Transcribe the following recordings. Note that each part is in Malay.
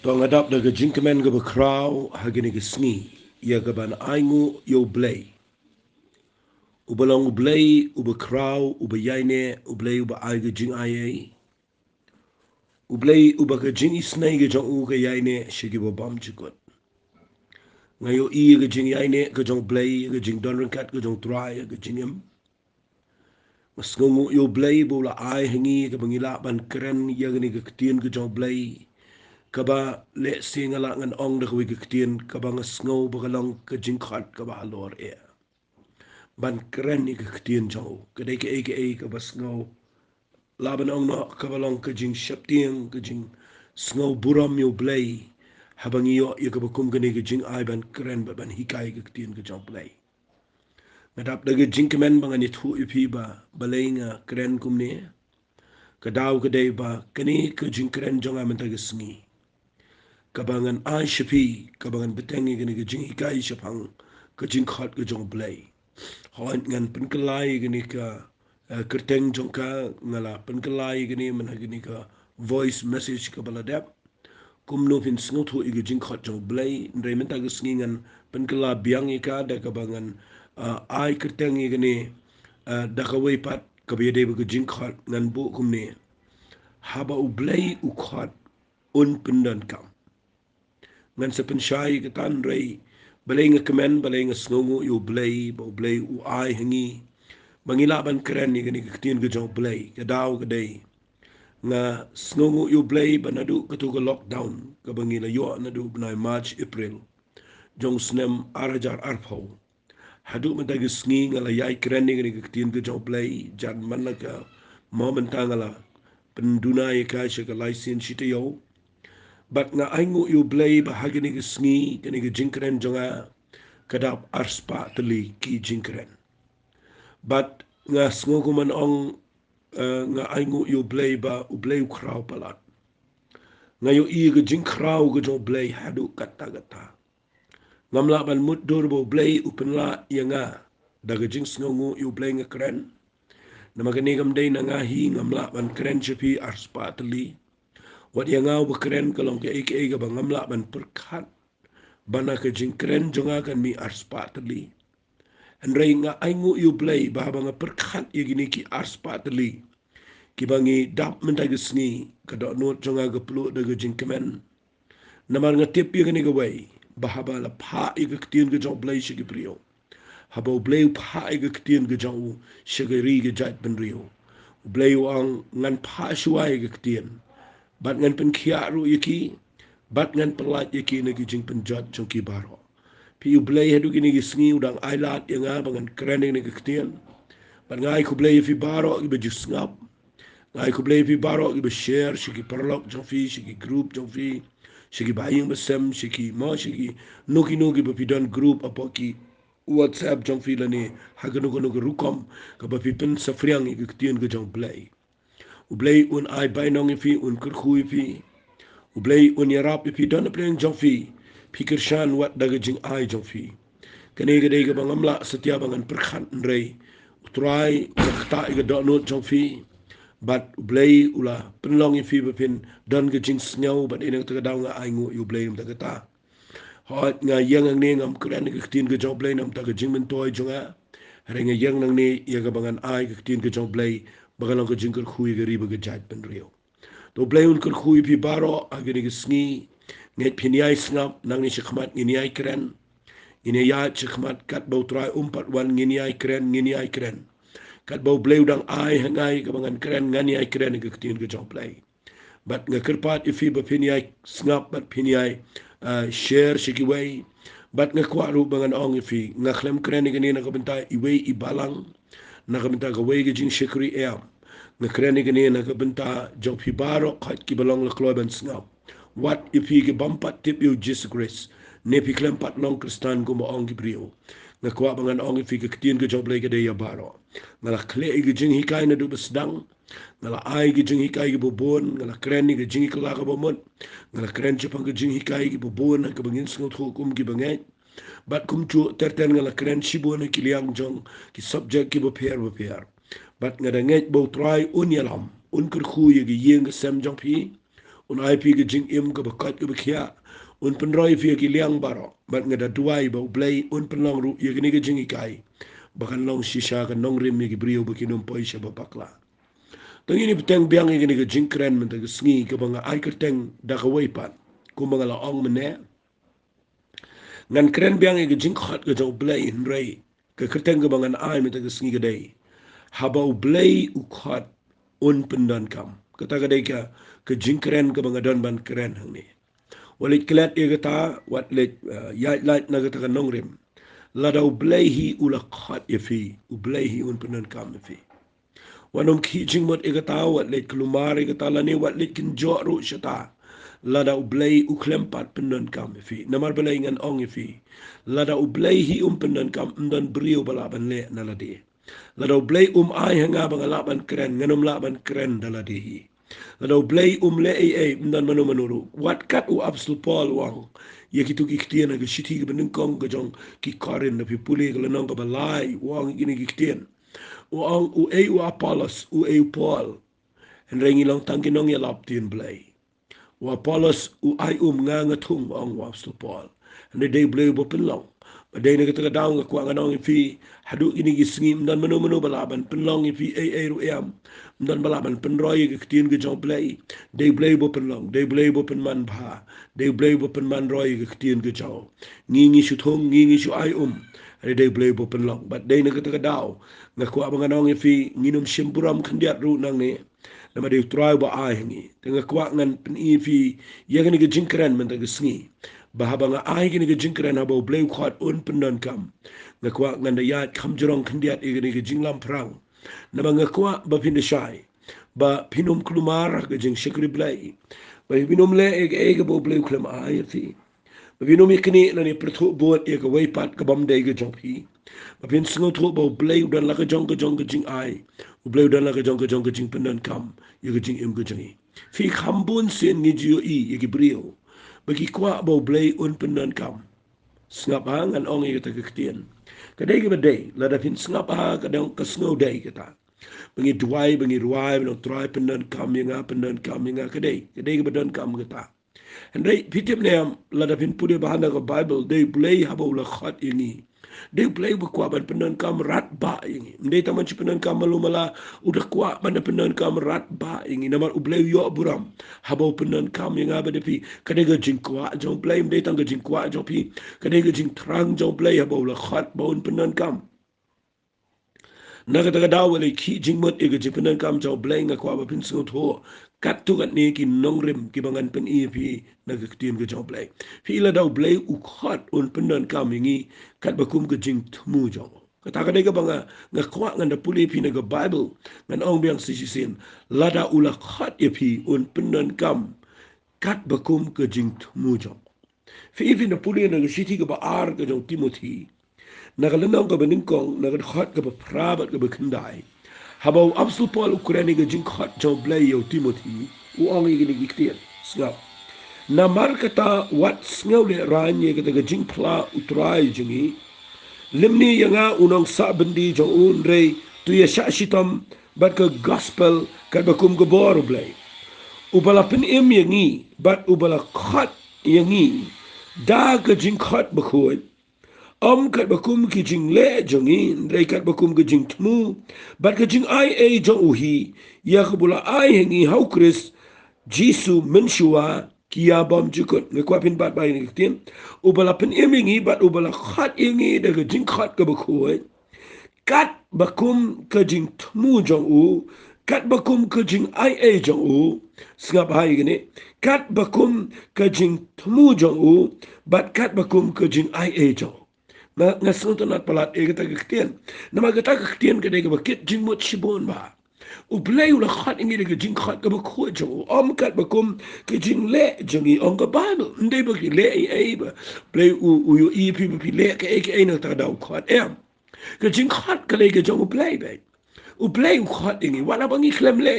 Tongadap daga jinkman ga bakraw hagini ga sngi ya ga ban aingu yo Blei. Ubalong Blei ubakraw ubayaine ublei uba aiga jing aye. Ublei uba ga jing isnai ga jong u ga yaine shigi ba bam chikot. Ngayo I ga jing yaine ga jong Blei ga jing donrankat ga jong try ga jingem. Mas ngungu yo Blei bola ai hangi ga bangila ban keren ya gani ga ketien ga jong Blei. Kaba le singala ngan ong da kawig kitien kaba nga snow bagalong ka jingkhat kaba halor e ban kren ni ka kitien jaw kadai ka aka kaba snow laban ong no kaba long ka jing shaptieng ka jing snow buram yo Blei habang iyo ya kaba kum gani ka jing ai ban kren ba ban hikai ka kitien ka jaw Blei ngadap daga jing kemen bangan itu ipi ba balay nga kren kum ne kadaw kadai ba kani ka jing kren jong aman taga sngi kabangan ai shapi kabangan betengi gani gajing hikai shapang gajing Khot gajong Blei hoan ngan penkelai gani ka kerteng jongka ngala penkelai gani mana gani ka voice message ka baladap kumno pin snotho i gajing Khot jong Blei ndai menta gasngi ngan penkela biang ika da kabangan ai kerteng i gani da kawai pat kabiyade gajing Khot ngan bu kumne Haba u Blei u Khot un Pyndonkam ngan sa pensyai katan rei balay nga kemen balay nga sngongo yo Blei ba Blei u ai hangi bangila ban keren ni gani kitien ga jong Blei kadaw kaday nga sngongo yo Blei ba nadu katu ga lockdown ka bangila yo nadu banay March April jong snem arajar arpaw hadu matag sngi nga layay keren ni gani kitien ga jong Blei jan man ka momenta ngala pendunay ka siya ka license sita yo bat nga aingu yo Blei bahagi ni sngi kani ga jingkren jonga kadap arspa teli ki jingkren bat nga sngo kuman ong nga aingu yo Blei ba u Blei kraw palat nga yo I ga jingkraw ga jong Blei hadu kata kata ngamla ban mut dor bo Blei upenla yanga daga jing sngo yo Blei nga kren namagani gamday na nga hi ngamla ban kren chapi arspa teli wat yang ngau bekeren kalong ke aka ga bangamla ban perkat bana ke jingkren jonga kan mi arspa teli andrei nga aingu yu Blei ba banga perkat igini ki arspa teli ki bangi dap mendaga sngi kada not jonga ga plu daga jingkemen namar nga tip igini ga wai bahaba la pha iga ktien ga jong Blei shigi brio haba Blei pha iga ktien ga jong shigi ri ga jat ben rio Blei ang ngan pha shuai ga ktien bat ngan pen kiaru yaki bat ngan pelat yaki nagi jing penjat jong ki baro pi u Blei hadu gini gisngi udang ailat yang bangan keren nagi ketien bat ngai ku Blei fi baro gi baju ngap ngai ku Blei fi baro gi share shiki perlok jong fi shiki group jong fi shiki baying besem shiki mo shiki nuki bapidon group apa ki WhatsApp jong fi lani haganu rukom ka bapi pen safriang gi ketien ga jong Blei u Blei un ai bainong fi un kurkhui fi u Blei un yarap fi don pleng jong fi pikir shan wat daga jing ai jong fi kane ga dega bangamla setia bangan perkhan rei utrai wakta ga donot jong fi bat u Blei ula penlong fi bepin don ga jing snyau bat ina ta daw nga ai ngu u Blei um ta ta hot nga yang ang ne ngam kran ga tin ga jong Blei nam ta ga jing men toy jonga renga yang nang ne ya ga bangan ai ga tin ga jong Blei bagalong ka jingkar khui ga riba ga jat pen rio to Blei un kar khui pi baro agani ga sngi nget piniai snap nang ni shikmat ngini ai kren ngini ya shikmat kat bau trai umpat wan ngini ai kren kat bau Blei udang ai hangai ga bangan kren ngani ai kren ga tin ga jong Blei bat nga kerpat ifi ba piniai snap bat piniai share shikiway bat nga kwaru bangan ong ifi nga klem kren ga ni na ga bentai iwe ibalang nakabenta ka way gajing shikri em na kreni gani nakabenta jong pi baro khat ki balong la kloban sngaw what if he bampat tip you Jesus grace ne pi klem pat long kristan gumba ong brio na kwa bangan ong fi ka ktien ka jong Blei ka de ya baro ngala kle gajing hikai na du besdang ngala ai gajing hikai ka bobon ngala kreni gajing ka la ka bomot ngala kren chapang gajing hikai ka bobon ka bangin sngot hukum ki bangai bat kum chu terten ngala kren shibo na kiliang jong ki subject ki beper bat ngada nget bo try un yalam un kur khu ye gi yeng sem jong pi un ai pi ke jing im ke bakat ke bekhia un penroi fi ke liang baro bat ngada duai ba Blei un penlong ru ye ke jing ikai bakan long shisha ka nong rim ke brio bekinum poisha ba pakla tang ini petang biang ke jing kren men ke sngi ke banga ai kerteng da ka weipat ku manga la ong mene ngan kren biang ke jing Khot ke jo Blei in rei ke kerteng ke bangan ai men ke sngi ke dei Haba Blei u Khot un Pyndonkam kata ka dei ke jing kren ke banga don ban kren hang ni walit kelat ia kata wat let yait light na kata nong rim ladau Blei hi ula Khot ye fi u Blei hi un Pyndonkam ye fi wanom ki jing mot ia kata wat let kelumar ia kata lani wat let kin jo ru shata ladau Blei u klempat Pyndonkam ye fi namar Blei ngan ong ye fi ladau Blei hi Pyndonkam mdan brio balaban le na ladi ladau Blei ai hanga bangalaban keren nganom laban keren daladi hi ladau Blei le ai mdan manu manuru wat kat u absol Paul wang ye kitu ki ktien ga shiti ga benungkong ga jong ki karin na pipuli ga lanong ga balai wang gini ki ktien wang u Apollos u Paul en rengi long tangkinong ya laptin Blei wa Apollos ai nga ngatung wang wa absol Paul and they Blei bo penlong Badai na kita daw nga kuwa nga nong ifi hadu ini gisngim dan menu balaban penlong ifi ru am dan balaban penroy gktien ge jong Blei dei Blei bo penlong dei Blei bo penman bha dei Blei bo penman roy gktien ge jong ngi shu thong ngi shu ai dei Blei bo penlong but dei na kita daw nga kuwa nga nong ifi nginum shimburam khandiat ru nang ne nama dei try ba ai ngi nga kuwa ngan pen ifi yagani ge jingkran men ta gisngi bahaba nga ai gini ke jingkran haba Blei Khot un Pyndonkam nga kwa nga yat kam jorong kandiat igini ke jinglam perang nama nga kwa ba pindashai ba pinum klumar ke jing shikri Blei ba pinum le ege bo Blei klum ai fi ba pinum ikni na ni perthu bot ke weipat ke bam dei ke jong pi ba pin sngo tho ba Blei dan la ke jong ke jing ai Blei dan la ke jong ke jing Pyndonkam ye ke jing im ke jing fi khambun sen ngi jiu ye ke brio bagi kwa bau Blei un Pyndonkam sngap ngan ong kita kektien kadai ke badai lada pin sngap kadang ke snow day kita bagi duai bagi ruai bang try Pyndonkam yang Pyndonkam yang kadai ke Pyndonkam kita andai pitip ne lada pin pudi bahana ke Bible dei Blei haba ula Khot ini dei Blei berkuat ban Pyndonkam rat ba ini dei taman ci Pyndonkam malu mala udah kuat ban Pyndonkam rat ba ini namar u Blei yo buram haba Pyndonkam yang aba depi kadai ke jing kuat jong Blei dei tang ke jing kuat jong pi kadai ke jing terang jong Blei haba ula Khot ba un Pyndonkam naga daga daw wala ki jingmot e ge Pyndonkam jong Blei nga kwa ba pin so tho kat tu kat ni ki nongrim ki bangan pen ep naga ktien ge jong Blei fi la daw Blei u Khot un Pyndonkam ngi kat bakum ge jing tmu jong kata ka dega banga nga kwa nganda puli pi naga Bible ngan ong biang si sin lada ula Khot e pi un Pyndonkam kat bakum ge jing tmu jong fi na puli naga shiti ge ba ar ge jong Timothy nagalanong ka beningkong nagadkhot ka prabat ka bekendai habaw absol Paul Ukraine ga jing Khot jong Blei yo Timothy u ong igini giktian snap na markata wat sngaw le ranye ka ga jing pla utrai jingi limni yanga unong sa bendi jong unre tu ya sha shitam bat ka gospel ka bakum ga bor Blei ubala pen yangi bat ubala Khot yangi da ka jing Khot bakhoy kat bakum ki jing le jongin rei kat bakum ki jing tmu bat ki jing ai jong uhi ya khbula ai hengi hau Chris Jisu menshua ki ya bom jukut nge kwa pin bat bai ni tin ubala pin emingi bat ubala Khot ingi de ki jing Khot ka bakoi kat bakum ki jing tmu jong u kat bakum ki jing ai jong u sngap hai gini kat bakum ki jing tmu jong u bat kat bakum ki jing ai jong nga sunto nat palat kita kektien nama kita kektien ke dega bakit jing mot shibon ba u Blei ula Khot ingi dega jing Khot ka bakho jo kat bakum ke jing le jingi ong ka Bible ndai ba ki le ai ba Blei u yo pi le ke na ta da Khot ke jing Khot ka le ke jong Blei ba u Blei u Khot ingi wala bangi klem le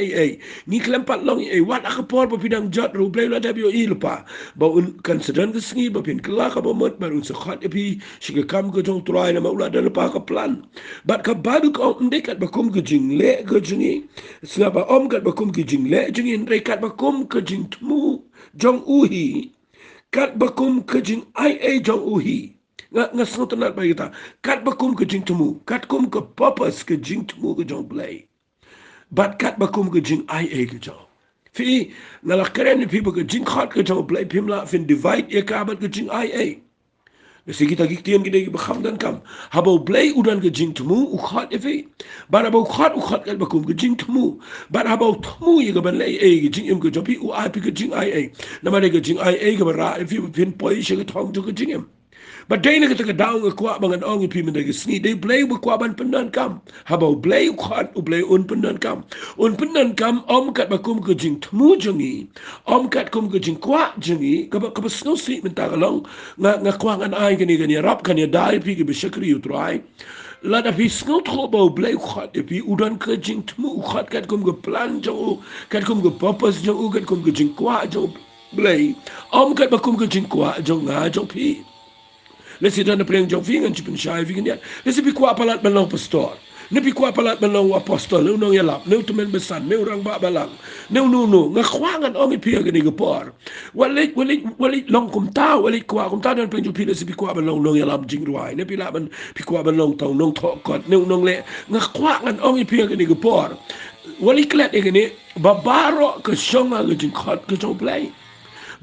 ni klem pat long wala ka por pa pidang jot ru Blei la tabio ilpa ba un consider ke sngi ba pin kla ka ba mot ba un se Khot epi shi ke kam ke jong try na ma ula da pa ka plan bat ka Bible ko ndekat ba kum ke jing le ke jingi snga ba kat ba kum ke jing le jingi ndai kat ba kum ke jing tmu jong uhi kat bakum ke jing ai jong uhi nga snot nat ba kita kat bakum ke jing temu kat kum ke purpose ke jing temu ke jong Blei bat kat bakum ke jing ai ke jong fi na la keren ni people ke jing Khot ke jong Blei pimla fin divide e ka bat ke jing ai Nasi kita giktian kita bakham dan kam. Habau Blei udan ke jing temu ukhat efi. Ban habau ukhat kat bakum ke jing temu. Ban habau temu ye ke ban lei ke jing im ke jopi u ai ke jing ai. Nama de ke jing ai ke bara efi pin poi she ke thong ke jing im. But day na kita ke daung ke kuat bangan ong ipi menda ke sni. Day Blei berkuat ban Pyndonkam. Habau Blei ukhat u Blei un Pyndonkam. Un Pyndonkam om kat bakum ke jing temu jengi. Om kat kum ke jing kuat jengi. Kapa snow si minta kalong nga kuat ngan ai kani kani rap kani dai pi ke besyakri utrai. Lada pi snow tho bau Blei ukhat ipi udan ke jing temu ukhat kat kum ke plan jong kat kum ke purpose jong kat kum ke jing kuat jong Blei. Om kat bakum ke jing kuat jong nga jong pi. Lesi dan preng jong fingan chipin shai fingan ya. Lesi pi kuat palat belong pastor. Ne pi kuat palat belong apostol. Ne unong yalap. Ne utumen besan. Ne orang ba balang. Ne unu ngakwangan ong pi agani gepor. Walit long kum ta walit kuat kum ta dan preng jong pi lesi pi kuat belong nong yalap jing ruai. Ne pi laban pi kuat belong tong nong thokot. Ne unong le ngakwangan ong pi agani gepor. Walit klet agani babaro ke shonga ke jing Khot ke jong Blei.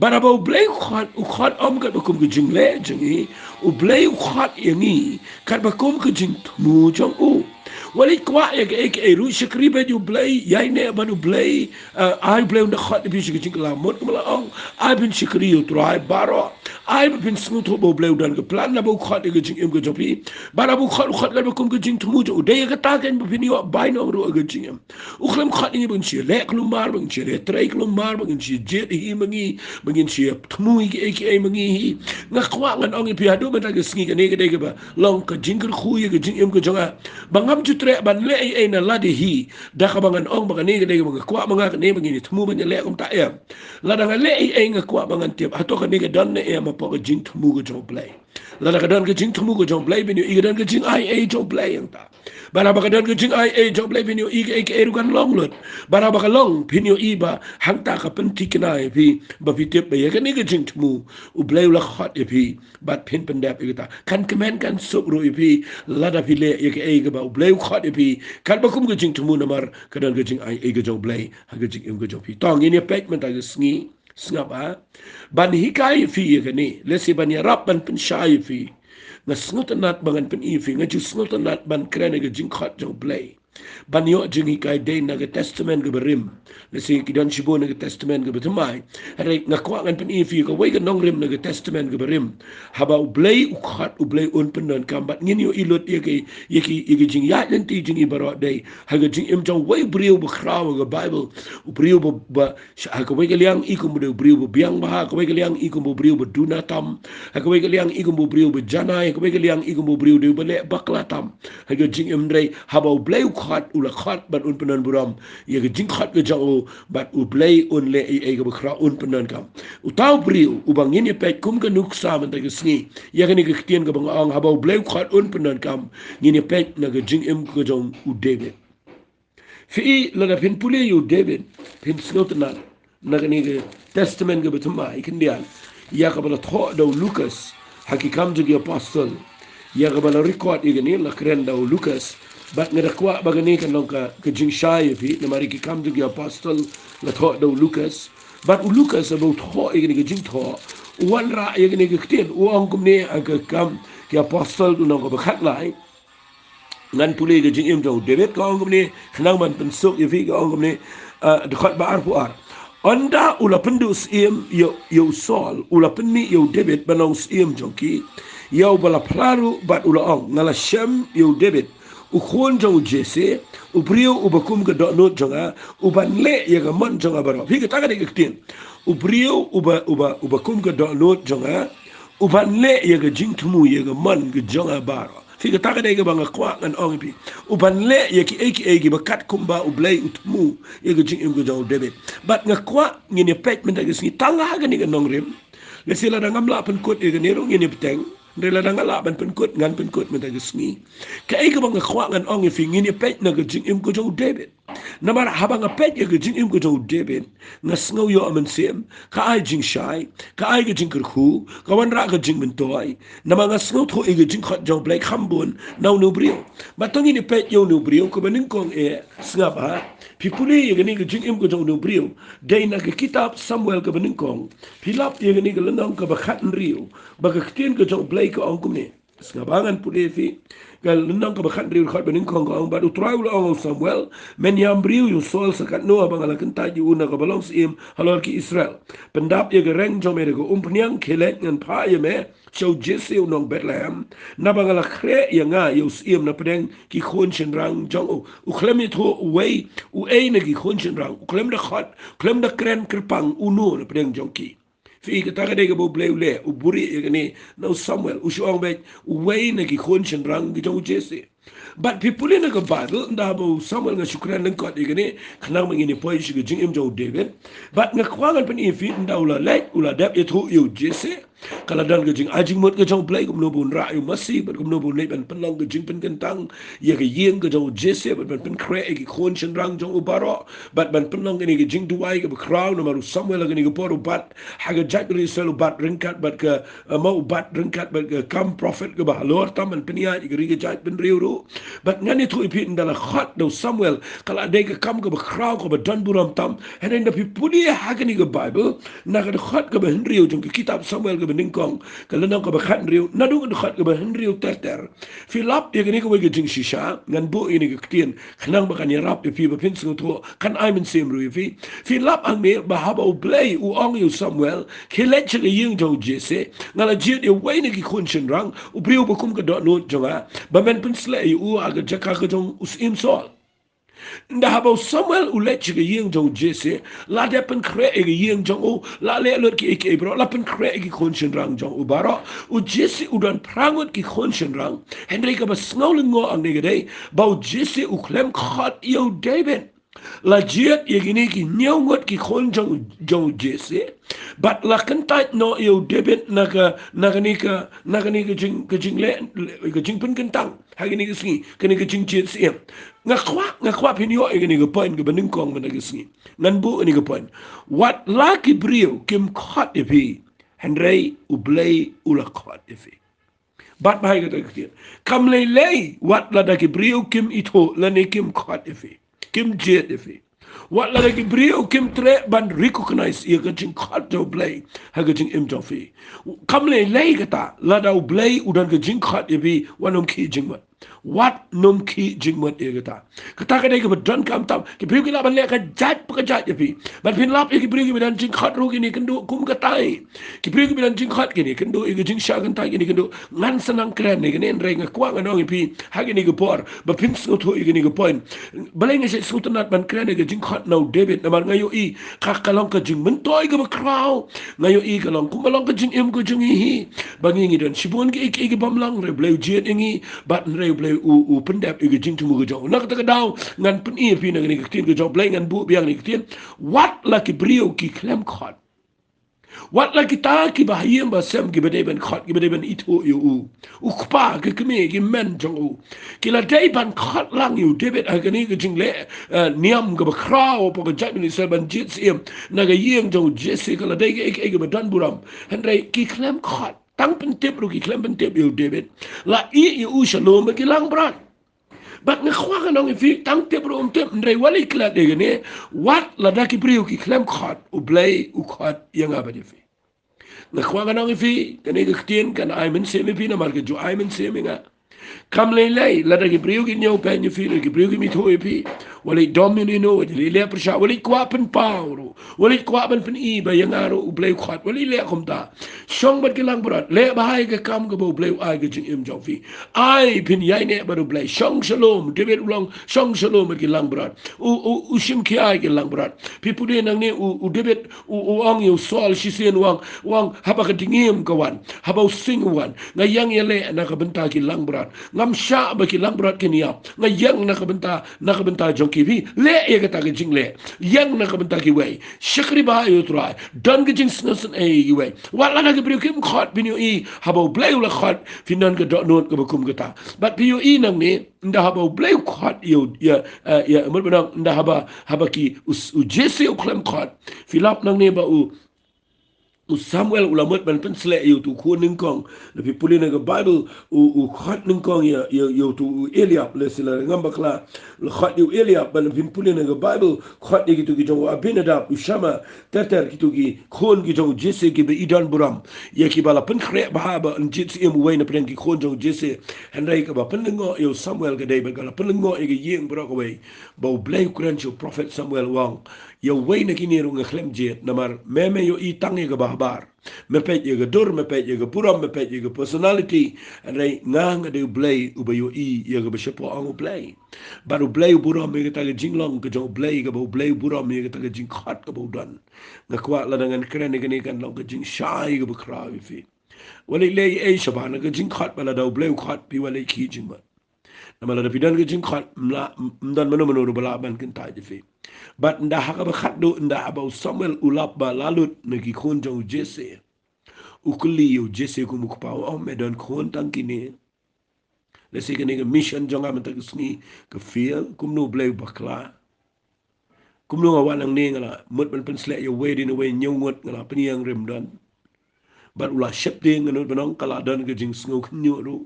Barabau Blei ukhat om kat bakum ke jing le jengi u Blei ukhat yangi kat bakum ke jing temu jong u walit kwa ek ru shikri be ju Blei yai ne banu Blei ai Blei unda khat bi shik jing la mot kala ong ai bin shikri utrai baro ai bin smut bo Blei udan ke plan na bo khat ke jing im ke jopi barabu khat kat bakum ke jing temu jong de ka ta ken bin yo bai no ru ke jing im u khlem khat ni bin shi le klumar bin shi le trei klumar bin shi jet hi mangi begin siap temui ke mengi ngakwa ngan ong pi adu benda ke sngi ke ne ke ba long ke jingker khuye ke jing em ke jonga bangam jutre ban le na ladi hi da ka bangan ong bangan ne ke ba kwa manga ke ne begini temu ban le kum ta em la da le ngakwa bangan tiap ato ke ne ke dan ne ma po ke jing temu ke jong Blei la da ka dan ke jing temu ke jong Blei bin yo i dan ke jing ai jong Blei yang ta bara ba dan ke jing ai jong Blei bin yo i ke rukan long lut bara ba long pin yo i ba hang ta ka penti kenai pi ba tip ba ya kan ni ke jing temu u Blei la Khot ipi bat pin pendap ikata kan kemen kan subru ipi lada pile ya ke ba u Blei Khot ipi kan ba kum ke jing temu namar kadan ke jing ai ke jong Blei ha ke jing im ke jong pi tong ini pek men ta ke sngi ngapa ban hikai fi ya ni lesi ban ya rap ban pen shai fi na snutanat bangan pen ifi ngaju snutanat ban krene ke jing Khot jong Blei ban yo jing hikai de na ke testament ke berim lesi kidan shibo na ke testament ke betemai rek ngakwa ngan pen ifi ke wai ke nong rim na ke testament ke berim haba u Blei ukhat u Blei un Pyndonkam bat ngin yo ilot ye ke jing ya lenti jing ibaro de ha ke jing im jong wai brio be kraw ke bible u brio ba ha ke wai ke liang ikum de brio be biang ba ha ke wai ke liang ikum brio be dunatam ha ke wai ke liang ikum brio be janai ha ke wai ke liang ikum brio de be le baklatam ha ke jing im re haba u Blei Khot u la Khot bat un Pyndonkam ye ke jing Khot ke jong bat u Blei un le ke bekra un Pyndonkam u tau brio u bangin ye pek kum ke nuksa men ta ke sngi ye ke ni ke tien ke bang ang haba u Blei Khot un Pyndonkam ngin ye pek na ke jing im ke jong u David fi la da pin pule u David pin snotna na ke ni ke testament ke betuma ikendian ya ka bala tho do Lucas hakikam je apostle ya ka bala record igani la kren do Lucas bat ngakwa bagani kan long ka jing shai fi na mari ki kam je apostle la tho do Lucas bat Lucas about tho igani ke jing tho wan ra igani ke tien u ong kum ne ka kam ki apostle no ko bakhat lai ngan pule ke jing im do David ka ong kum ne khnang ban pen sok fi ka ong kum ne de khat ba ar pu ar anda ula pendus im yo Saul ula penni yo David banong im jonki yo bala plaru bat ula ong ngala shem yo David u khon jong Jesse u brio u bakum ke do no jonga u ban le ye ga mon jonga baro fi ke ta ga de tin u brio u bakum ke do no jonga u ban le ye ga jing tumu ye ga mon ke jonga baro fi ke ta ga de ga bang kwa ngan ong pi u ban le ye ki ki bakat kumba u Blei utmu ye ga jing im ke jong David bat nga kwa ngini pek men da ga sni tanga ga ni ga nong rim le sila da ngam la pen kot ye ga ni ro ngini peteng Rela dangala ban penkut ngan penkut menta gesngi. Kai ka bang khwa ngan ong fi ngini pet na ga jing im ko jo David. Namara habang pet ya ga jing im ko jo David. Ngasngau yo amen sem ka ai jing shai ka ai ga jing kerhu ka wan ra ga jing mentoi. Nama ngasngau tho e ga jing khot jo Blei khambun nau no brio. Batong ini pet yo no brio ko baning kong e ngap ha. Pipuli ya ga ni ga jing im ko jo no brio. Dai na ga kitab Samuel ka baning kong. Pilap ya ga ni ga lenong ka ba khat rio. Ba ga ktien ka jo Blei ko ong kumne skabangan puli fi gal nang ka bakhan riu khat bening kong ong ba utrai ul ong Samuel men yam briu yu sol sakat no bangala kenta ji una ka balong sim halor ki Israel pendap ye gereng jo mere go umpniang khelek ngan pha ye me chau Jesse unong Bethlehem na bangala khre ye nga yu sim na pedeng ki khon chen rang jong u khlem ye tho wei u ei na ki khon chen rang u khlem da khat khlem da kren krpang unu na pedeng jong ki fi ka ta de bo Blei le u buri ni no Samuel u shong be way na ki khon chen rang ki jo Jesse but people in the Bible nda bo Samuel nga shukran ng kot ni khnang mang ni poi shi jing im jo David but nga khwangan pen fi nda ula le ula dap ye thu yu Jesse kala dan ga jing ajing mot ga jo Blei kum no bun ra yu masi but kum no bun le ban penlang ga jing pen kentang ye ga yeng ga jo Jesse but ban pen kre ki khon chen rang jo ubaro but ban penlang ni ga jing duai ga crown no maru Samuel ga ni ga poru bat haga jagri selu bat ringkat bat ke mau bat ringkat bat ke kam prophet ke bah lor tam an penia ga ri ga jat ben riu but ngani thu ipi ndala Khot do Samuel kala de ga kam ga ba crown ko ba dan buram tam and in the pipudi haga ni ga Bible na ga Khot ga ba riu jong kitab Samuel ga ning kong kala na ko ba khat riu na du ga Khot ga ba riu ter filap ye ga ni ko ga jing shisha ngan bu ini ga ktien khnang ba kan ya rap ipi ba pin sing thu kan I min sem ru ipi filap ang me ba haba Blei u ong yu Samuel kilet che ying jo Jesse ngala jiet e wayne ki khun chen rang u briu ba kum ka do no jonga ba men pun sle u aga jaka ka jong us im sol nda haba Samuel u let che ying jo Jesse la de pen kre e ying jong u la le lot ki e bro la pen kre e ki khun chen rang jong u baro u Jesse u don prangot ki khun chen rang Henry ka ba snowling ngo ang de gade ba Jesse u klem Khot yo David la jiet ye gini ki nyau ngot ki khon jong Jesse but la kantai no yo David naga ni ka jing le jing pun kentang ha gini ki singi kini ka jing Jesse nga kwa pin yo gini ka point ka baning kong na singi nan bu ni ka point what la ki brio kim Khot ipi Henry u Blei u la Khot ipi but bai ka ta kam le what la da ki brio kim ito la ni kim Khot ipi kim jet ifi wat la ki brio kim tre ban recognize ye gajing Khot do Blei ha gajing im jofi kam le kata la da Blei udan gajing Khot ifi wanom ki jingmat wat nom ki jingmat ye kata ka dai ka dan kam tam ki brio ki la ban le ka jat pa ka jat ifi ban pin lap ki brio ki dan jing Khot ru ki ni kendo kum ka tai ki brio ki dan jing Khot ki ni kendo ye gajing sha kan tai ki ni kendo ngan sanang kren ni nen re nga kwa nga no ifi ha ki ni ka por ba pin so tho ki ni ka point balai nga se sutanat ban kren ga jing Khot no David naman ngayo i kakalong ka jing mentoy ga bakraw ngayo i kalong kumalong ka jing im ko jing hi bangingi dan sibon ki ik bamlang re Blei jet ingi bat re Blei u pendap i ga jing tumu ga jaw nak ta ka daw ngan pen i fi na ni ka tin ga jaw Blei ngan bu biang ni ka tin wat la ki brio ki klem Khot wat la kita ki bahayem ba sem ki bade ben Khot ki bade ben ito yu u kpa ki kme ki men jong u ki la dai ban Khot lang yu David agani ki jing le niam ga ba kraw po ga jat ni se ban jit sim na ga yeng jong Jesse ka la dai ke ga dan buram henry ki klem Khot tang pen tip ru ki klem pen tip yu David la i u shalom ki lang brat but nga khwa ka nong fi tang te bro te ndrei wali kla de ne wat la da ki brio ki klem Khot u Blei u Khot yang aba de fi nga khwa ka nong fi kane ga ktien kan ai men se me fi na mar ke jo ai men se me nga kam le la da ki brio ki nyau pe ni fi ki brio ki mi tho fi wali domini no wali le persha wali kwa pen pauro wali kwa pen i ba yang aro u Blei Khot wali le khom ta shong bat ki lang brat le ba hai ka kam ka bo Blei ai ka jing im jo fi ai pin yai ne ba Blei shong shalom David ulong shong shalom ki lang brat u shim ki ai ki lang brat pipu de nang ne u David u ong yu sol shi sen wang haba ka dingim ka wan haba sing wan nga yang yele na ka benta ki lang brat ngam sha ba ki lang brat ki niap nga yang na ka benta jong ki bi le ye ka ta ke jing le yang na ka ban ta ki we shakri ba yo try dan ke jing snosen e ki we wa la na ke brio kim khot bin yo I haba blei la khot finan ke dot not ke bakum ke ta but bi yo I nang ni nda haba blei khot yo ya mo ban nda haba ki u jesse u klem khot filap nang ni ba u Samuel ulamot ban pen sle yo tu ko ning kong le pi puli na Bible u khat ning kong yo tu Eliab le sila ngam bakla le khat yo Eliab ban pi puli na Bible khat ni gitu ki jong Abinadab u Shama teter gitu ki khon ki jong Jesse ki be idan buram ye ki bala pen khre ba ba njit em we na pen ki khon jong Jesse henry ka ba pen ngo yo Samuel ga dei ba gala pen ngo ye yeng bro ko we ba blai kuran cho prophet Samuel wang yo we na kini ru nglem jet namar meme yo I tangi ga bahbar me pet ye ga dur me pet ye ga puram me pet ye ga personality and rei ngang de blai u ba yo I ye ga beshapo ang blai baru blai buram me ga ta ga jinglong ga jo blai ga bo blai buram me ga ta ga jing khat ga bo dan na kwa la dengan kren ni kan lo ga jing shai ga bakra fi wale le e shabana ga jing khat bala da blai khat pi wale ki jing ba namala da pidan ga jing khat mla mdan mano bala ban kin ta fi but nda haka ba khaddo nda aba Samuel ulap ba lalut nagi khon jong Jesse ukuli yo Jesse ko mukpa o medan khon tangkini lesi kene ga mission jong am tak sni ka feel kum no blay bakla kum no wanang ne ngala mut ban pen slek yo we din we nyongot ngala peniang rem dan but ula shep ding no banong kala dan ga jing sngo knyo ro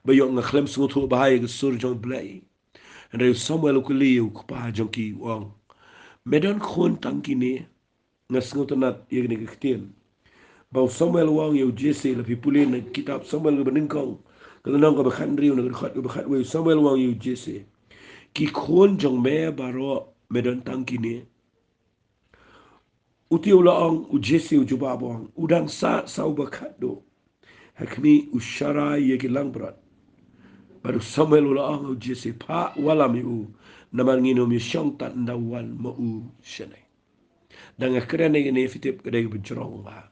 ba yo nga khlem sngo tho ba ga sur jong blay and Samuel ukuli yo pa jong ki wang medan khon tangkini ngas ngotonat yegni kitian bau Samuel wang yo Jesse la pipulin na kitab Samuel ga beningkong kalau nang ka bakhan riu na khat we Samuel wang yo Jesse ki khon jong me baro medan tangkini uti ula ang u Jesse u juba bang udang sa bakhat do hakni ushara yegi langbrat baru Samuel ula ang u Jesse pa wala mi u naman ngino mi syong tan dawan mo u shenai dan keren ni fitip kadai berjerong ba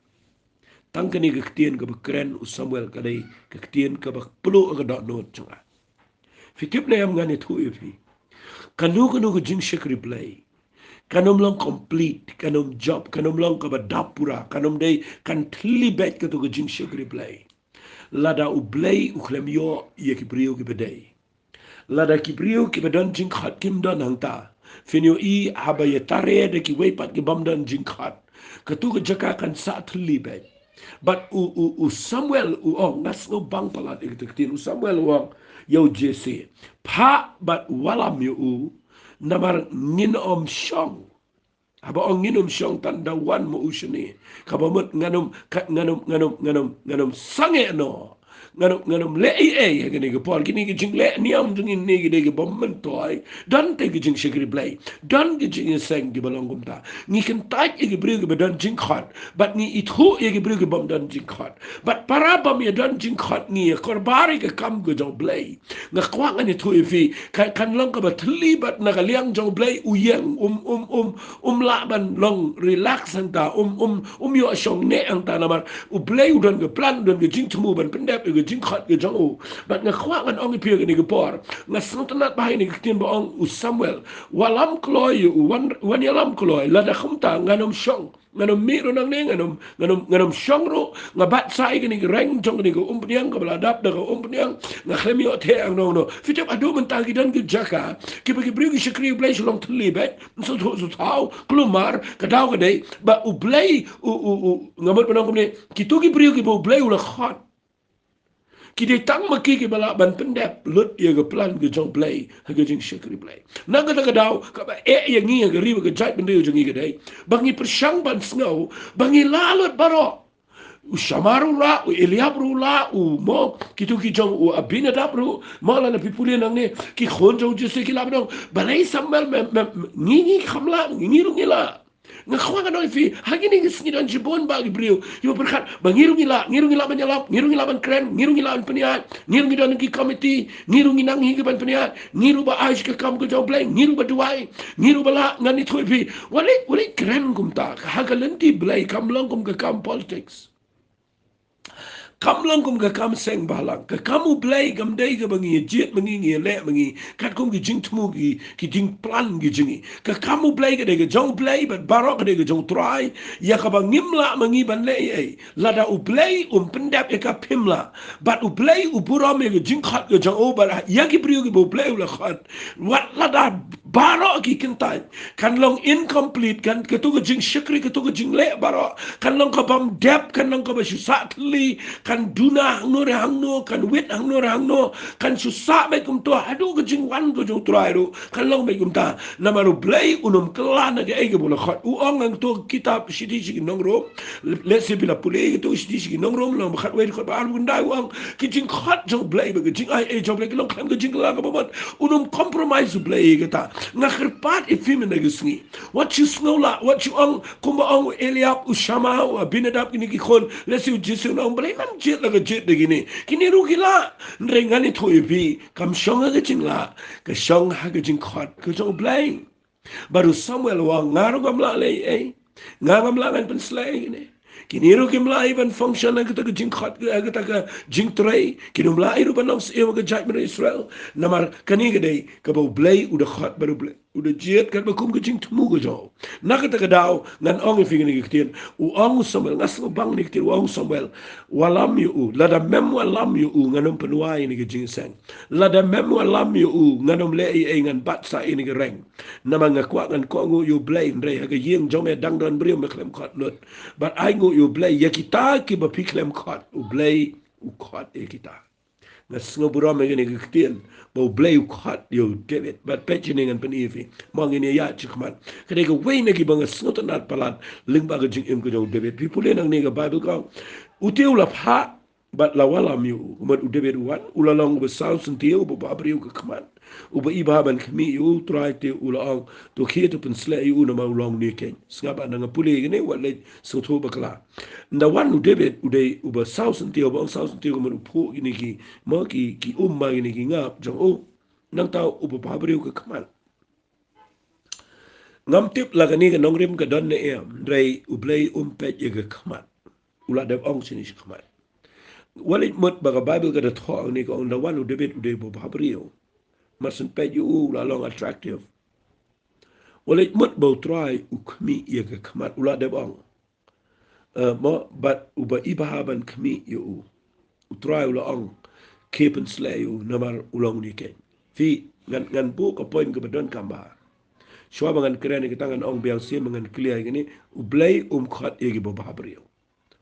tangkani kektien ke bekeren u Samuel kadai kektien ke perlu ke dot not cunga fitip na yam ngani tu ifi kanu ke jing shekri Blei kanom lang complete kanom job kanom lang ke badapura kanom dei kan tlibat ke tu ke jing shekri Blei lada u Blei u klemyo ye ki brio ki bedai lada ki brio ki bedan jing khat kim dan hangta finyo I haba ye tare de ki weipat ki bamdan jing khat ketu ke jaka kan sa tlibat but u Samuel u ngas no bang palat iktin u Samuel wang yo Jesse pa but walam u namar ngin shong haba ngin shong tanda wan mo usni kabamut nganum sange no nganum le e gani ke por kini ke jing le niam dungin ne ge de bommen toy dan te ge jing shikri Blei dan ge jing seng ge balongum ta ni kan taj ge brug ge dan jing khat but ni ithu ge brug ge bom dan jing khat but para bam ye dan jing khat ni korbari ge kam ge jong Blei nga kwa ngani thu fi kan long ka batli but na ga liang jong Blei u yeng la ban long relax anta yo shong ne anta namar u Blei u dan ge plan dan ge jing tmu ban pendep ge jing khat ge jong u but nga kwa ngan ong pi ge ni ge por nga snutnat bahai ni ge tin ba ong u Samuel walam kloy u wan yalam kloy la da khumta nganom shong nganom miro nang ne nganom shong ro nga bat sai ge ni reng jong ni ge umpiang ka baladap da ge umpiang nga khlemi o the ang no fitap adu mentang gi dan ge jaka ki bagi brigi shikri Blei shlong tlibat so thau klumar ka daw ge dei ba u Blei u ngamot banong ne ki tu gi brigi bo Blei u la khat Kide tang maki ke bala ban pendep lut ye ke plan ke jong Blei ha ke jing shikri Blei na ga daw ka ba ye ngi ke riba ke jait bende jong ge dai bangi persang ban snow bangi lalut baro u Shamaru la u Eliab ru la u mo kitu ki jong u Abinadab ru mala na pipuli nang ne ki khon jong Jesse ki labdong balai sambal ngi khamla ngi ru ngila nga khwanga no fi hagini ngi dan jibon ba brio yo berkat bangiru ngila menyalap ngiru ngila ban kren ngiru ngila ban peniat ngiru ngila ngi komiti ngiru ngi nang hi ban peniat ngiru ba aish ke kam ko jong Blei ngiru ba duai ngiru bala ngani thoi fi wale kren kum ta hagalenti Blei kam long kum ke kam politics Kam lang kum ka kam seng balang ka kamu Blei kam dei ka bangi jet mangi ngi le mangi kat kum ki jing tmu ki jing plan ki jingi ka kamu Blei ka de ka jong Blei but barok ka de ka jong try ya ka bang ngimla mangi ban le ei lada u Blei pendap e ka pimla but u Blei u buram e ka jing khat ka jong o bar ya ki priu ki bo Blei u la khat wat lada barok ki kintai kan long incomplete kan ka tu ka jing shikri ka tu ka jing le barok kan long ka bam dep kan long ka ba susat li kan duna hangno re hangno kan wit hangno re hangno kan susah mai kum to adu ke jing wan ko jong trai ru kan long mai kum ta namaru Blei unum kelana ke ege bola khat u ong ang to kitab sidi sidi nong ro let's say bila pule to sidi sidi nong ro long khat wei khat ba ar bunda u ong ki jing khat jong Blei be jing ai e jong Blei long kan ke jing la ka ba unum compromise Blei ke ta ngakher pat e film na gisngi what you snola what you ong kumba ong Eliab usama u binadab ni ki khon let's say jisu ong Blei man jet la jet de gini kini ru gila ndrengani thoi bi kam shonga ke jingla ke shong ha ke jing khot ke jong Blei baru Samuel wa ngaru kam la le ei ngam la kan pen slay ni kini ru kim la even function ke ta ke jing khot ke ta ke jing trei kini la ru ban os e ke judgment Israel namar kani ke dei ke bo Blei u de khot baru Blei udah jet kan bakum ke jing temu ke jo nak ta ke dau ngan ong fi ni ke tien u ong Samuel ngas bang ni ke ong Samuel walam yu lada mem walam yu nganum penuai ni ke jing sang lada mem walam yu nganum le e ngan bat sa ini ke reng nama ngakwa ngan ko ngu yu Blei ndre ha ke yeng jome dang don brio me klem khot lut but ai ngu yu Blei ya kita ki ba pi klem khot u Blei u khot e kita ngas ngobura me ni ke tien bo Blei u khot yu David but petching ngan pen ifi mong ini ya chikman kede ke we ne ki bang snotanat palat ling ba ke jing im ke jo David people nang ni ke Bible ko utiu la pha bat la wala miu umat u David wan ulalong be sound sentiu bo babriu ke kman u ba ibaban kmi u try te ulang to khie to pen sle u na ma long ni ken ngaba nang puli ne wala so tho bakla nda wan u David u dei u ba sound sentiu ba sound sentiu ko mu phu ni ki mo ki umma ni ki ngap jong o nang tau u ba babriu ke kman ngam tip la ni ke nongrim ke don ne em rei u Blei pet ye ke kman ula de ong sini kman walit mut baga Bible ke de tho ni ko nda wan u David u dei bo babriu masen pet you la long attractive walit mut bo try u kmi ye ke kman ula de ong mo but u ba ibahaban kmi you u try ula ong keep and slay u namar ulong ni ke fi ngan bu ko point ke badon kamba shwa bangan kren ke tangan ong biang sim bangan clear gini u Blei khot ye ge bo babrio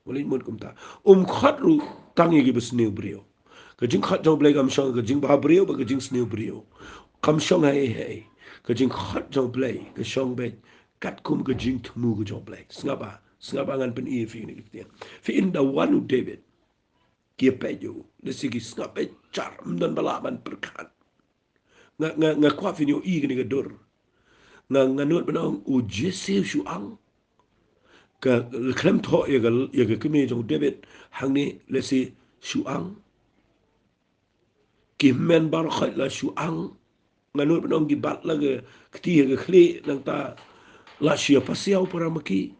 walit mut kumta khot ru tang ye ge besneu brio ke jing khot jong Blei kam shong ke jing babrio ba ke jing sneu brio kam shong hai hai ke jing khot jong Blei ke shong be kat kum ke jing tmu ke jong Blei ngaba ngan pen e fi ni ke fi in the one u David kia pe yo le sigi ngabe char mdan bala ban perkan nga kwa fi ni o i ni ke dur nga nut benang u jese shu ang ka klem tho ye ga kemi jong David hang ni le si shu ang ki men bar khat la shu ang nga nut benang gi bat la ge kti ye ga khli nang ta la shia pasiau para maki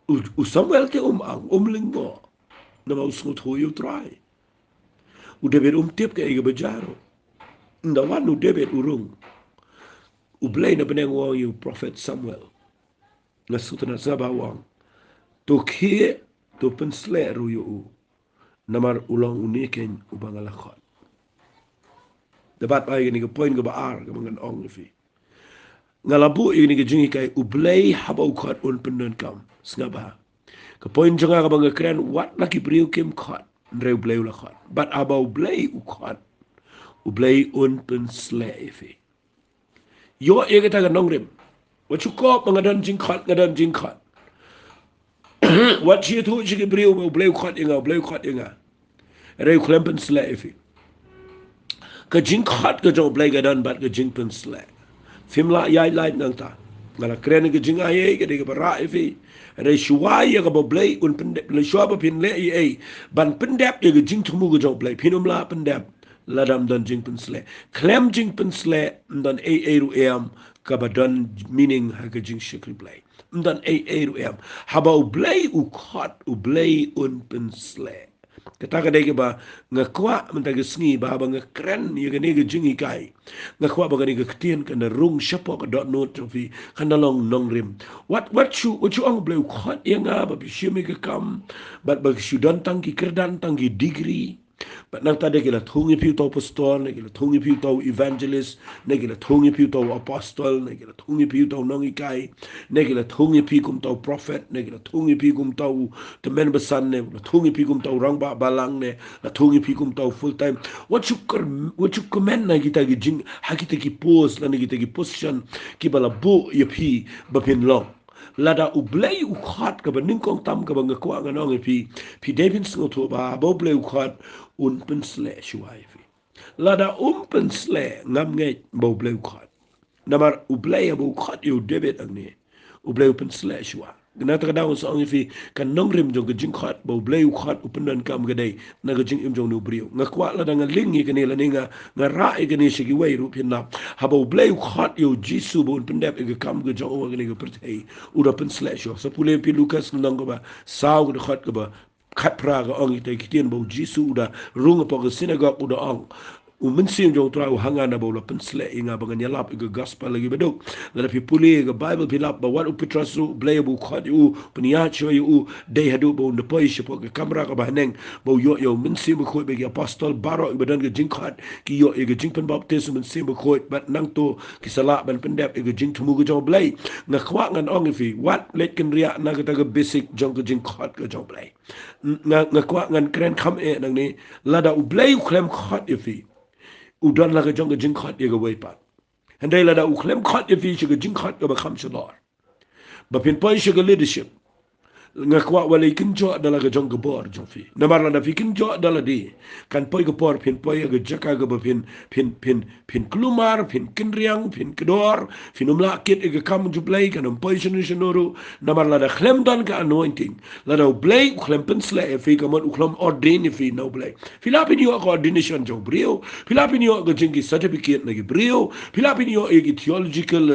u Samuel te ang lingbo na ma usnut ho you try u David tip ke ge bajaro nda wan u David urung u Blei na benang wo you prophet Samuel na sutana sabawang to khie to pen sle ru yu namar ulang uniken ubangala khot debat ai ni ke point ke baar ke mangan ong fi ngalabu ini ke jingi kai u Blei haba khot un Pyndonkam snaba ke point jonga ka bang kren wat laki priu kim khot ndre Blei la khot but about Blei u khot u Blei un pen sle fi yo e ke ta nongrim what you call mangadan jing khot ngadan jing khot what you to jing priu u Blei khot inga re klempen sle fi ka jing khot ka jong Blei ga dan bat ka jing pen sle fimla yai lai nang ta ngala kren ke jing ai ke de bara fi re shwa ye ka bo Blei un pen le shwa ba pin le ai ban pen dap ye ke jing thumu ka jong Blei pinum la pen dap la dam dan jing pen sle klem jing pen sle dan ai ru am ka ba dan meaning ha ka jing shikri Blei dan ru em haba u Blei u Khot u Blei un pensle kata ka dai ba ngakwa mentaga sngi ba ba ngakren ye gane ga jingi kai ngakwa ba gane ga ktien kana rung shapo ka dot not fi kana long nong rim what you ang Blei u Khot ye nga ba bi shimi ka kam ba shu dan tang ki kerdan tang ki degree but nang tade kila thungi piu tau pastor, ne kila thungi piu tau evangelist, ne kila thungi piu tau apostle, ne kila thungi piu tau nongikai, ne kila thungi piu kum tau prophet, ne kila thungi piu kum tau temen besan ne, la thungi piu kum tau rangba balang ne, la thungi piu kum tau full time. What you comment na kita ki jing, ha kita ki pose, la ne kita ki position, ki bala bu ye pi bapin long. Lada u Blei u Khot ka ba ningkong tam ka ba ngakwa nga nong pi David ngoto ba bo Blei u Khot un pensle shuai fi lada pensle ngam ngai bo Blei u Khot namar u Blei bo Khot yu David agni u Blei u pensle shua na ta daw so ngi fi kan nong rim jong jing Khot bo Blei u Khot u Pyndonkam ga dai na ga jing im jong nu brio ngakwa lada nga lingi ka ni la ninga nga ra e ga ni shigi wei ru pin na ha bo Blei u Khot yu jisu bo Pyndap e ga kam ga jong o ga ni ga pertei u da pensle shua so pule pi Lucas nang ba saw ga Khot ga ba kat praga ong ite kitien bo jisu uda runga po ga synagogue uda ong mensim jong trau hanga na bo la pensle inga bangan yalap ga gospel lagi beduk la pi puli ga bible pilap ba wat upitras u Blei bu Khot u pnia cho u dei hadu bo na poi po ga kamera ga baneng bo yo mensim bu khoi be ga apostle baro badan ga jing Khot ki yo ga jing pen baptism mensim bu khoi bat nang to ki sala ban Pyndap ga jing thumu ga jong Blei na khwa ngan ong fi wat let ken ria na ga basic jong ga jing Khot ga jong Blei nga kwa ngan kren kham e nang ni lada u Blei u klem Khot fi u don la ga jong ga jing Khot ye ga wei pa handai lada u klem Khot fi shi ga jing Khot ga ba kham shalor ba pin poi shi ga leadership nga kwa wala kin jo dala ga jong ga bor jong fi na mar la fi kin jo dala di kan poi ga por pin poi ga jaka ga ba pin klumar pin kinriang pin kedor fin umla kit ga kam ju Blei kan poi shinoru na mar la da khlem dan ka anointing la da Blei khlem pensle fi ka mod khlem ordain fi no Blei filapin yo ko ordination jo brio filapin yo ga jingi certificate na gi brio filapin yo gi theological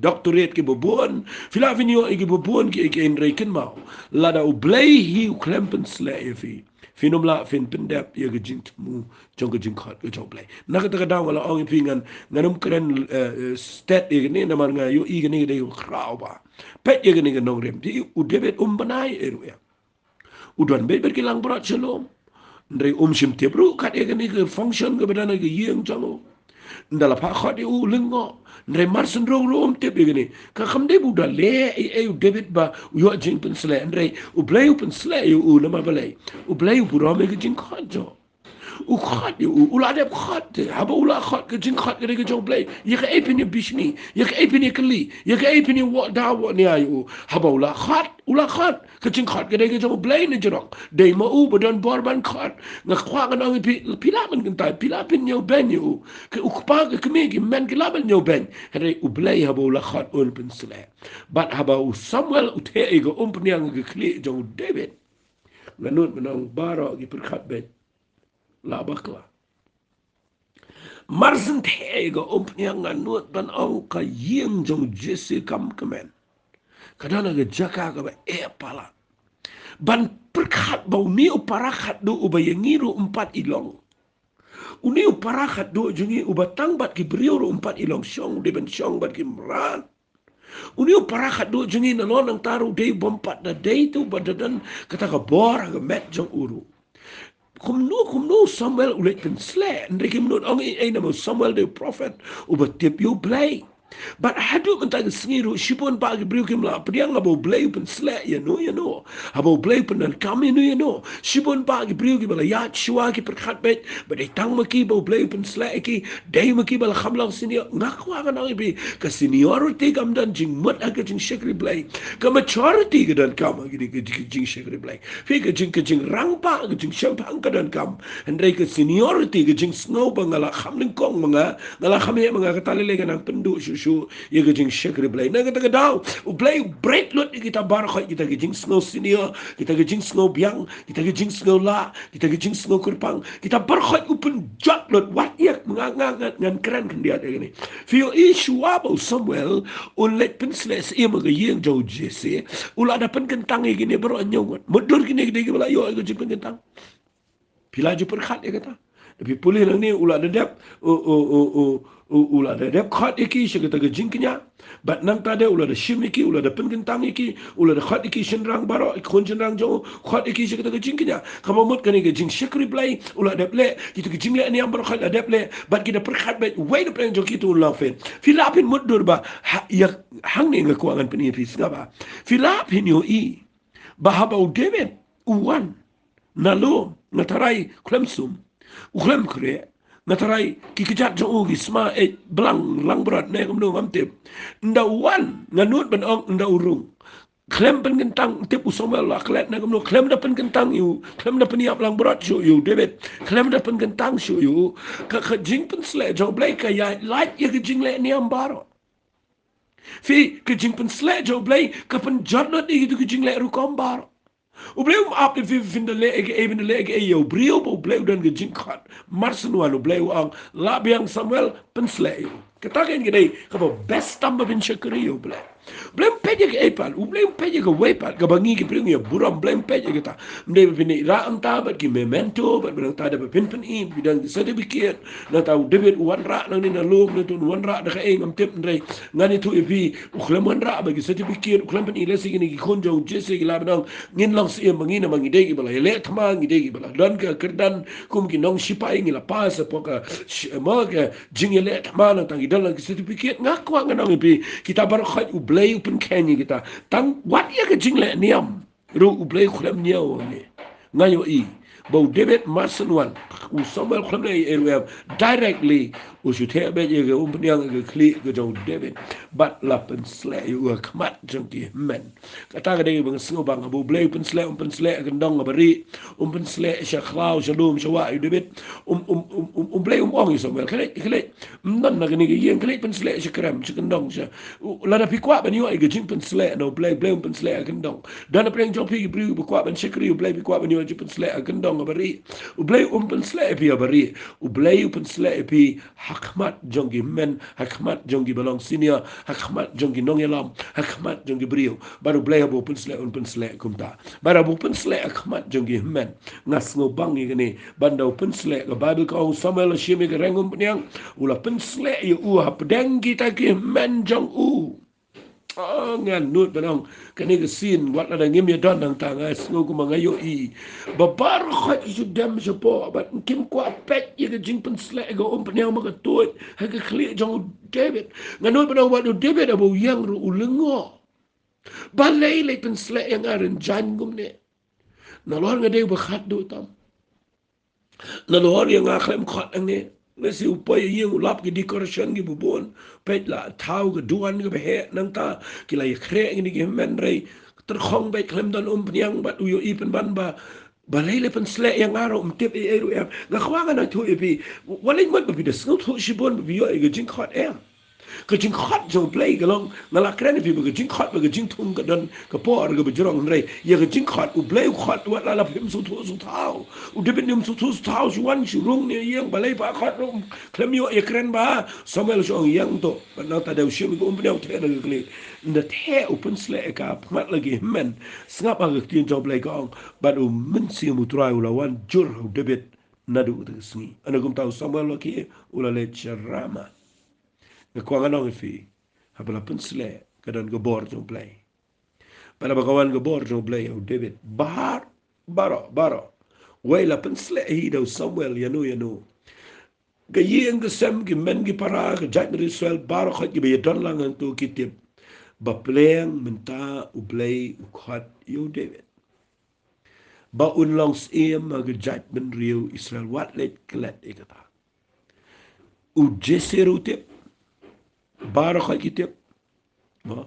doctorate ke bobon filapin yo gi bobon ki in reken mau lada u Blei hi klempen sle fi finum la fin Pyndap ye ge jing mu jong ge jing Khot ge jong Blei na ka ta da wala ong fi nganum kren state ye ne na mar nga yo i ge ne de krau ba pet ye ge ne nong rem ti u David banai eru ya u don be ki lang brat shalom ndre shim te bru kat ye ge ne ge function ge badana ge yeng jango ndala pa Khot u lingo ndre marsen ro te be ge ne ka kham de bu da le e David ba yo jing pensle ndre u Blei u pensle u na ma Blei u Blei u buro me ge jing Khot jo u Khot u la de Khot haba u la Khot ge jing Khot ge jong Blei ye ge epini bishni ye ge epini kli ye ge epini wa da wa ni ay u haba u la Khot ge jing Khot ge jong Blei ni jorok de ma u bodon borban Khot nga khwa ga no pila man kan ta pila pin yo ben yo ke u pa ge me ge men ge label yo ben re u Blei haba u la Khot un pensle but haba u Samuel u te ge pniang ge kli jong David lanut menang baro gi perkhat bet la bakla marsen tega pniang nganut ban au ka yeng jong Jesse kam kemen kadana ge jaka ga ba e pala ban perkhat bau ni parakat do ubayangiru 4 ilong uni parakat do jungi ubatang bat ki brio 4 ilong syong de ben syong bat ki mran uni parakat do jungi na lonang taru de bompat da de tu badadan kata ka bor ga met jong uru kumno Samuel ulet pensle ndre kimno ang ay na Samuel the prophet ubatip you Blei but hadu mentang sengiru sipon bagi brio kim la pediang abo Blei pensle you know abo Blei Pyndonkam you know sipon bagi brio kim la ya shua ki perkhat bet but tang maki abo Blei pensle ki dai maki bal khamlang senior ngakwa ga nang bi ka seniority kam dan jing mat aga jing shekri Blei ka maturity ga dan kam gi jing shekri Blei fi ka jing rangpa ga jing shampang ka dan kam andre ka seniority ga jing snow bangala khamling kong mga ngala khame mga ka talile ga nang pendu shu ye ga jing shakri Blei na kata daw u Blei break lot kita bar khoi kita ga jing snow senior kita ga jing snow biang kita ga jing snow la kita ga jing snow kurpang kita bar khoi open jot lot wat yak ngan keren kan dia ni feel issue abo Samuel un let pensles e ma ga yeng jo jese ula da pen kentang gini bro nyong mudur gini gede bala yo ga jing pen kentang pila ju perkhat ya kata tapi pulih lang ni ula dedap ula dedap Khot iki se kata gejing kenya bat nang tade ula de shim iki ula de pengentang iki ula de Khot iki shenrang baro ikon shenrang jo Khot iki se kata gejing kenya kamamut kani gejing shakri Blei ula de ble kita gejing le ni am baro Khot de ble bat kita perkhat bet way de pleng jo kitu lafen filapin mudur ba ya hang ni ngekuangan peni fis ngaba filapin yo I bahaba David uwan nalo ngatarai klemsum uklem kre ngatarai kikijat jo gisma blang lang berat ne kamno ngamtip nda wan nganut ban ong nda urung klem pen kentang tip Samuel la klet ne kamno klem da pen kentang yu klem da pen yap lang berat shu yu David klem da pen kentang shu yu ka jing pen sle jo Blei ka ya light ye jing le ni ambaro fi ka jing pen sle jo Blei ka pen jadnot ni gitu jing le ru kombaro u Blei ap de vinden le even le yo brio bo Blei dan ge jing Khot marsen wan u Blei ang la biang Samuel pensle kataken gede ka best tamba bin shakri u Blei peje ke epal u Blei peje ke wepal ka bangi ke pring ya buram Blei peje ke ta mde bin ra ang ta ba ki memento ba bin ta da pin pin im bidan certificate na ta David wan ra nang ni na lom na tu wan ra da ka ngam tip ndre ngani tu epi u khlam wan ra ba ki certificate u khlam pin ile si ni ki khonjo jese ki la nang ngin lang si mangina mangide ki bala le thma ngide ki bala dan ka kerdan kum ki nong sipai ngi la pas po ka ma ka jingle thma na tang idal ki certificate ngakwa nganang epi kita bar Khot u Blei pen kenyi kita tang wat ya ka jingle niam ru u Blei khlam niaw ni ngayo I bo David marsen wan u Samuel khlam ne directly u shute be ye ga nyang ga kli ga jo David but la pen sle u khmat jong ki men kata ga de bang singo bang bu Blei pen sle ga ndong ga bari pen sle sha khlau shalom shawa David Blei ong Samuel kle nan na ga ni ga yen kle pen sle sha kram sha ndong sha la da pikwa ban yo ga jing pen sle no Blei pen sle ga ndong dan preng jo pi bri bu kwa ban shakri Blei pikwa ban yo pen sle ga ndong bari u Blei pen sle pi bari u Blei pen sle pi hakmat jongi men hakmat jongi balong senior hakmat jongi nongelam hakmat jongi brio baru Blei bu pen sle kumta baru bu pen sle hakmat jongi men ngas ngo bang ni bandau pen sle ga bible ko Samuel shimi ga rengum nyang ula pen sle yu hap deng kita ki men jong ngan nut banong kani ga sin wat la ngim ya don nang tanga ngo ku mangayo I babar Khot ju dem je po bat kim kwa pet ye ga jing pen sle ga penyang ma ga toy ha ga kli jong David nganut banong wat David abu yang ru ulengo balai le pen sle yang aran jan gum ne na lor nga de ba khat do tam na lor yang aklem Khot ang ne nasi upaya yang ulap ke decoration ke bubon pet la tau ke duan ke behe nang ta kila ye kre ini ke men rei terkhong bet klem dan penyang bat uyo I pen ban ba balele pen sle yang aro tip eru ya ngakwa na tu epi walin mat bi de snot ho shibon bi yo ke jing Khot ke jing Khot jo Blei galong ngala kren fi ke jing Khot ke jing tung ke dan ke por ke bejrong rei ye ke jing Khot u Blei Khot wat la pim su tu su tau u de bin su tu su tau wan shi rung ne yang balai ba Khot rum klem yo ye kren ba Samuel so yang to na ta de shi ko umpne te na ke na te open sle ka mat lagi men ngap ga tin jo Blei ko ba u min si mu trai u la wan jur u David nadu de sni ana gum tau Samuel ki u la le charama ngkuang anong fi habla pensle kadan gebor jong Blei pada bakawan gebor jong Blei o David bahar baro waila pensle hi do Samuel yanu gayeng gesem gi men gi para ga jat Israel baro Khot gi be don lang tu kitip ba pleng menta u Blei u Khot yo David ba unlongs em ga jat ben riu Israel wat let klet ikata u jeseru tip baro Khot kitip ba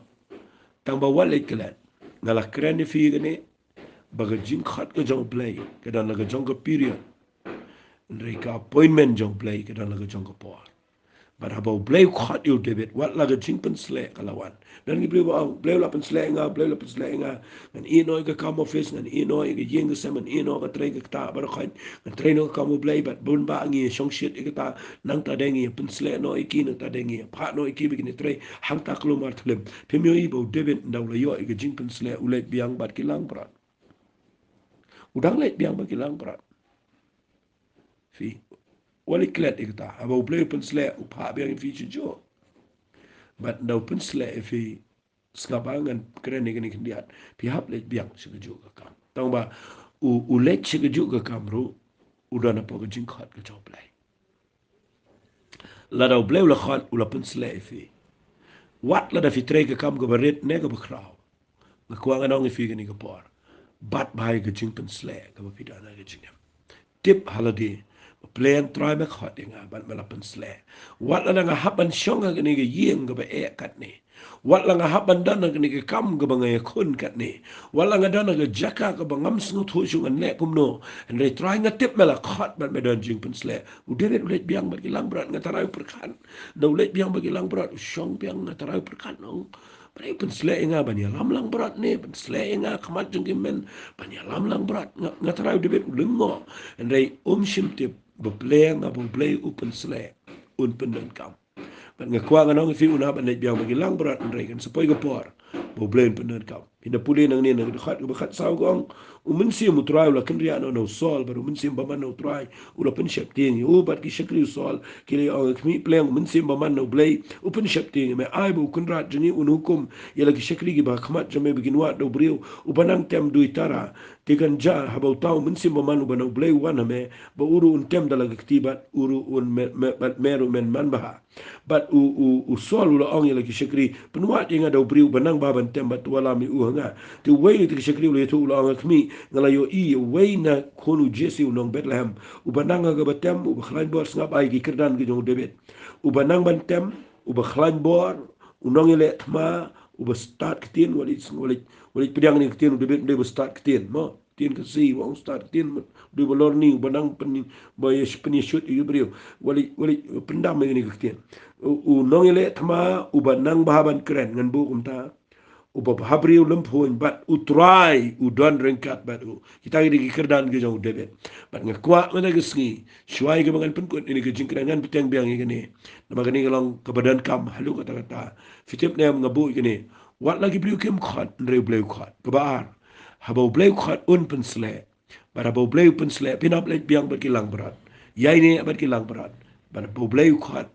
tang ba wale klet ngala krene fi gane baga jing Khot ga jong Blei kedan la ga jong period reka appointment jong Blei kedan la ga jong por But habau Blei Khot you David, what laga jing pen slek kalawan. Dan gi Blei la pen slek nga, Blei la pen slek nga. Ngan ino ga kam office, ngan ino ga yeng ga semen, ino ga trei ga ta bar khain. Ngan trei no kam Blei bat bun ba ngi shong shit ga ta nang ta dengi pen slek no iki no ta dengi. Pa no iki begini trei hang ta klumar thlem. Pemyo i bau David ndaw la yo ga jing pen slek ulet biang bat kilang prat. Udang let biang bat kilang prat. Fi wali klet ikta habau Blei pen slek upa biang fi jo. But daw pun slek fi skabangan keren ni kendiat pihak let biang sekeju ke kam tahu ba u let sekeju ke kam ru udah napa ke jingkhat ke joblai la daw bleu la khat u la pun slek fi wat la da fi tre ke kam ke baret ne ke bekrau ke kuangan ong fi ke ni ke por bat bai ke jing pun slek ke fi dana ke jingam tip holiday plan try me khat nga ban melapan slek wat la nga haban shong ke ni ke yeng ke ba e kat ni wat la nga haban dan ke ni ke kam ke bangai kun kat ni wat la nga dan ke jaka ke bangam sngu thu shung an le kum no and they try nga tip mela khat ban me dan jing pun slek u deret ulet biang ba kilang berat nga tarai perkan da ulet biang ba kilang berat shong biang nga tarai perkan no Pai pun selek inga bani lam lang berat ni, pun selek inga kamat jengki men bani lam lang berat nga tarai debet lengo. Andai shim tip bepleng abu blei upen selek un Pyndonkam. Ban nga kwa nga nong fi una ban biang bagi lang berat andai kan sepoi gepor. Bo blei Pyndonkam. Pinda puli nang ni nang khat bekat sau gong umen si mutrai ula kendria no sol baru umen si baman no trai ula pen shep ting u bat ki shekri sol kili ong kmi pleng umen si baman no blei upen shep ting me ai bu kunrat jeni un hukum yala ki shekri gi ba khamat jame begin wa do brio ubanang tem duitara tigan ja habau tau umen si baman ubano blei wan me ba uru un tem dalag ktibat uru un meru men man baha bat u sol ula ong yala ki shekri penwa tinga do brio banang baban tem bat wala mi u nga tu wei ti shekri ula tu ula ong kmi ngalayo i wei na konu Jesse unong Bethlehem ubanang ga batem u bakhlain bor ngap ai gi kerdan gi jong David ubanang bantem u bakhlain bor unong ile thma u ba start kitin wali pedang ni kitin David de start kitin mo tin ke si wong start tin du bolor ni ubanang pen boy pen shoot i brio wali pendam ni kitin unong ile thma ubanang bahaban keren ngan bu umta uba habriu lempuin bat utrai udon rengkat bat kita di kerdan ke jauh debet bat ngakwa mana ke sengi syuai ke bangan penkut ini ke jingkrangan petang biang ini nama kini kalau ke badan kam halu kata-kata fitip ne ngabu ini wat lagi beliau kem Khot ndre beliau Khot kebaar habau beliau Khot un pensle bar habau beliau pensle pinap let biang berkilang berat ya ini berkilang berat bar habau beliau Khot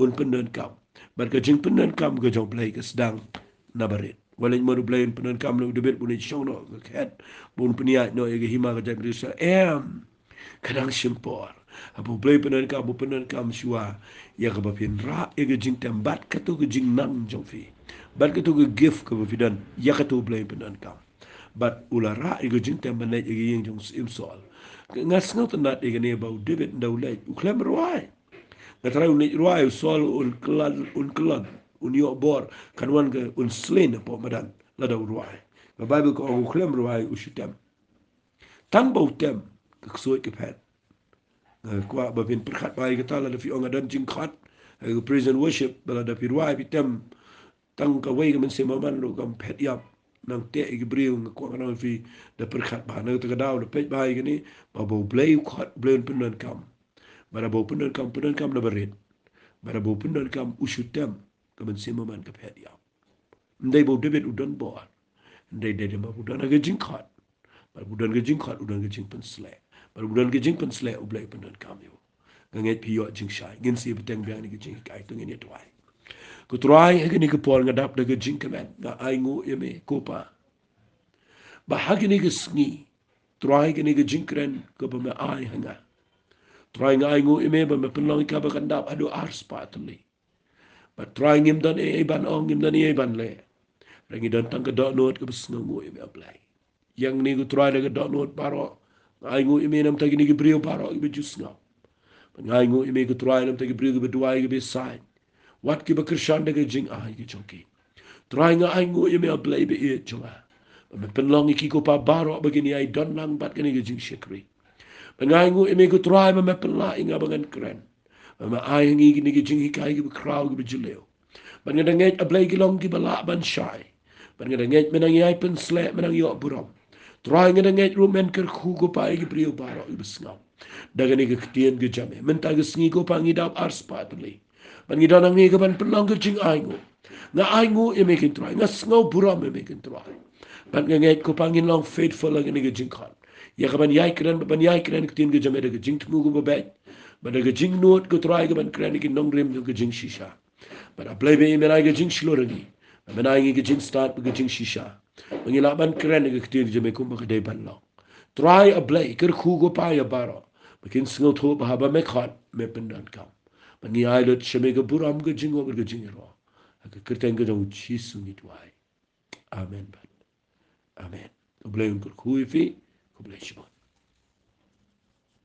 un Pyndonkam bar ke jing Pyndonkam ke jauh beliau ke sedang nabarit walin mo blay Pyndonkam no debit buni show no ket bun punya no ege hima ga jagri sa kadang simpor abu blay Pyndonkam shua ya ga bapin ra ege jing tembat katu ge jing nam jong fi bat katu ge gift ka bafidan ya katu blay Pyndonkam bat ula ra ege jing tembat ege yeng jong im sol ngas ngot nat ege ne bau debit ndawlay uklem ruai Natrai unik ruai sol un kelan unio bor kanwan ke un slain po madan lada ruai. The Bible ko ang uklem ruai usitem. Tang bau tem kesuai ke pet. Kwa babin perkat bai kita lada fi ong adan jingkhat praise and worship lada fi ruai fi tem tang ka wei men se maman lo kam pet yap nang te ibriu ko nang fi da perkat ba na ta daw da pet bai gini ba bau Blei Khot Blei Pyndonkam. Bara bau Pyndonkam na barit. Bara bau Pyndonkam usutem kaman sima man ka pet ya. Ndai bau David udan bor. Ndai dede ma udan aga jingkhat. Bara udan ga jingkhat udan ga jing pensle. Bara udan ga jing pensle u Blei Pyndonkam yo. Ganget pi yo jing shai. Gin si beteng biang ni ga jing kai tu ngene tuai. Ku tuai ha ni ka pol ngadap da ga jing kaman. Ga ai ngu yeme kopa. Ba ha ni ga sngi. Tuai ga ni ga jing kren ka ba me ai hanga. Try nga ingo ime ba mapenlang ka ba kandap ado ars patli. But try ngim dan e ban ong ngim dan e ban le. Rangi dan tang ka dot note ka bas ngo ime apply. Yang ni ko try daga dot note paro. Nga ingo ime nam tagi ni brio paro ibe jus nga. Nga ingo ime ko try nam tagi brio ka duai ka be side. Wat ki ba krishan daga jing ai ki chonki. Try nga ingo ime apply be e chonga. Ba mapenlang iki ko pa baro begini ai don lang bat ka ni jing shikri. Pengaingu imi ku try ma mepela inga bangan keren. Ma ai ngi ni gi jing hikai gi kraw gi jeleo. Ban nga ngai a Blei gi long gi bala ban shai. Ban nga ngai menang yai pen sle menang yo buram. Try nga ngai rumen ker khu go pai gi brio baro gi besngam. Daga ni gi ktien gi jame. Menta gi sngi go pangi dap ars patli. Ban ngi danang ngi ban pelang gi jing aingo. Nga aingo e mekin try. Nga sngo buram e mekin try. Ban nga ngai ko pangin long faithful lagi ni gi jing khan. Ya ka ban yai kren ktien gi jame daga jing tmu go babet. Ban daga jing nuot go try ga ban kren gi nong rim gi jing shisha. But I play me when I get jing slurani. When I get jing start with jing shisha. When you laban kren get tir jame kumba ke day ban long. Try a Blei ker khugo pa ya baro. Makin single to Haba me Khot me Pyndonkam. When you I let shemega buram get jing over get jing ro. I could curtain get on chisu nit why. Amen. Amen. Blei un kur khui fi. Blei